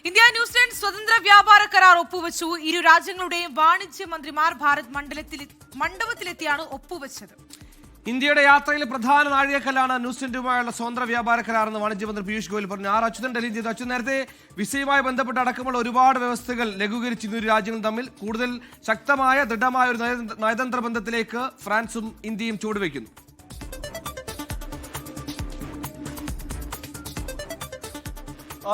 India New Zealand സ്വതന്ത്ര വ്യാപാര കരാർ ഒപ്പുവെച്ചു. ഇരു രാജ്യങ്ങളുടെയും വാണിജ്യ മന്ത്രിമാർ ഭാരത് മണ്ഡപത്തിലെത്തിയാണ് ഒപ്പുവെച്ചത്. ഇന്ത്യയുടെ യാത്രയിൽ പ്രധാന നാഴികക്കല്ലാണ് ന്യൂസിലൻഡുമായുള്ള സ്വതന്ത്ര വ്യാപാര കരാറെന്ന് വാണിജ്യമന്ത്രി പീയൂഷ് ഗോയൽ പറഞ്ഞു. അച്യുതൻ ഡൽഹി ചെയ്തു. അച്യുതൻ, നേരത്തെ വിസയുമായി ബന്ധപ്പെട്ട് അടക്കമുള്ള ഒരുപാട് വ്യവസ്ഥകൾ ലഘൂകരിച്ചിരുന്നു ഇരു രാജ്യങ്ങളും തമ്മിൽ. കൂടുതൽ ശക്തമായ ദൃഢമായ ഒരു നയതന്ത്ര ബന്ധത്തിലേക്ക് ഫ്രാൻസും ഇന്ത്യയും ചുവടുവെക്കുന്നു.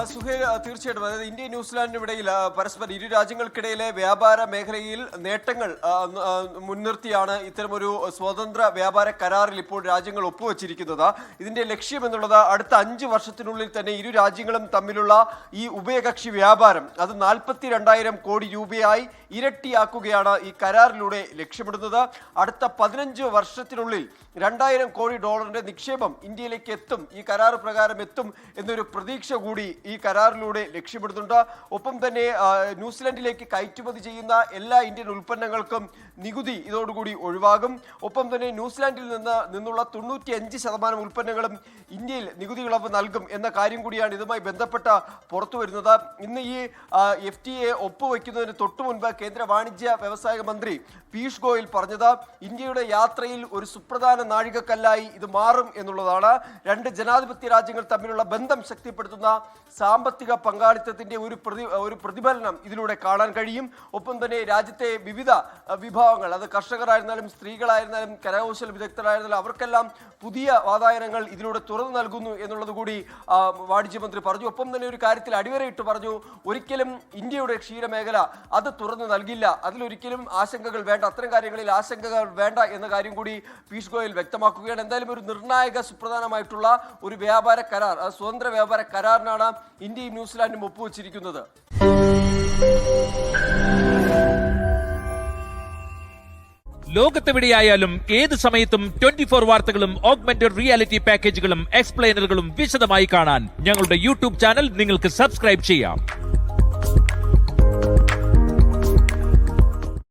സുഹേൽ, തീർച്ചയായിട്ടും അതായത് ഇന്ത്യ ന്യൂസിലാൻഡിനും ഇടയിൽ പരസ്പരം ഇരു രാജ്യങ്ങൾക്കിടയിലെ വ്യാപാര മേഖലയിൽ നേട്ടങ്ങൾ മുൻനിർത്തിയാണ് ഇത്തരമൊരു സ്വതന്ത്ര വ്യാപാര കരാറിൽ ഇപ്പോൾ രാജ്യങ്ങൾ ഒപ്പുവെച്ചിരിക്കുന്നത്. ഇതിന്റെ ലക്ഷ്യം എന്നുള്ളത് അടുത്ത 5 വർഷത്തിനുള്ളിൽ തന്നെ ഇരു രാജ്യങ്ങളും തമ്മിലുള്ള ഈ ഉഭയകക്ഷി വ്യാപാരം അത് 42,000 കോടി രൂപയായി ഇരട്ടിയാക്കുകയാണ് ഈ കരാറിലൂടെ ലക്ഷ്യമിടുന്നത്. അടുത്ത 15 വർഷത്തിനുള്ളിൽ $2,000 കോടി നിക്ഷേപം ഇന്ത്യയിലേക്ക് എത്തും, ഈ കരാർ പ്രകാരം എത്തും എന്നൊരു പ്രതീക്ഷ കൂടി ഈ കരാറിലൂടെ ലക്ഷ്യമിടുന്നുണ്ട്. ഒപ്പം തന്നെ ന്യൂസിലൻഡിലേക്ക് കയറ്റുമതി ചെയ്യുന്ന എല്ലാ ഇന്ത്യൻ ഉൽപ്പന്നങ്ങൾക്കും നികുതി ഇതോടുകൂടി ഒഴിവാകും. ഒപ്പം തന്നെ ന്യൂസിലാൻഡിൽ നിന്നുള്ള 95% ഉൽപ്പന്നങ്ങളും ഇന്ത്യയിൽ നികുതി ഇളവ് നൽകും എന്ന കാര്യം കൂടിയാണ് ഇതുമായി ബന്ധപ്പെട്ട പുറത്തു വരുന്നത്. ഇന്ന് ഈ FTA ഒപ്പുവെക്കുന്നതിന് തൊട്ടു മുൻപ് കേന്ദ്ര വാണിജ്യ വ്യവസായ മന്ത്രി പീയൂഷ് ഗോയൽ പറഞ്ഞത് ഇന്ത്യയുടെ യാത്രയിൽ ഒരു സുപ്രധാന നാഴികക്കല്ലായി ഇത് മാറും എന്നുള്ളതാണ്. 2 ജനാധിപത്യ രാജ്യങ്ങൾ തമ്മിലുള്ള ബന്ധം ശക്തിപ്പെടുത്തുന്ന സാമ്പത്തിക പങ്കാളിത്തത്തിന്റെ ഒരു പ്രതിഫലനം ഇതിലൂടെ കാണാൻ കഴിയും. ഒപ്പം തന്നെ രാജ്യത്തെ വിവിധ വിഭാഗങ്ങൾ, അത് കർഷകരായിരുന്നാലും സ്ത്രീകളായിരുന്നാലും കരകൗശല വിദഗ്ധരായിരുന്നാലും അവർക്കെല്ലാം പുതിയ വാതായനങ്ങൾ ഇതിലൂടെ തുറന്നു നൽകുന്നു എന്നുള്ളത് കൂടി വാണിജ്യമന്ത്രി പറഞ്ഞു. ഒപ്പം തന്നെ ഒരു കാര്യത്തിൽ അടിവരയിട്ട് പറഞ്ഞു, ഒരിക്കലും ഇന്ത്യയുടെ ക്ഷീരമേഖല അത് തുറന്നു നൽകില്ല, അതിലൊരിക്കലും ആശങ്കകൾ വേണ്ട, അത്തരം കാര്യങ്ങളിൽ ആശങ്കകൾ വേണ്ട എന്ന കാര്യം കൂടി പീയൂഷ് ഗോയൽ വ്യക്തമാക്കുകയാണ്. എന്തായാലും ഒരു നിർണായക സുപ്രധാനമായിട്ടുള്ള ഒരു വ്യാപാര കരാർ, സ്വതന്ത്ര വ്യാപാര കരാറിനാണ് ഇന്ത്യയും ന്യൂസിലാൻഡും ഒപ്പുവെച്ചിരിക്കുന്നത്. ലോകത്തെവിടെയായാലും ഏത് സമയത്തും 24 വാർത്തകളും ഓഗ്മെന്റഡ് റിയാലിറ്റി പാക്കേജുകളും എക്സ്പ്ലെയിനറുകളും വിശദമായി കാണാൻ ഞങ്ങളുടെ യൂട്യൂബ് ചാനൽ നിങ്ങൾക്ക് സബ്സ്ക്രൈബ് ചെയ്യാം.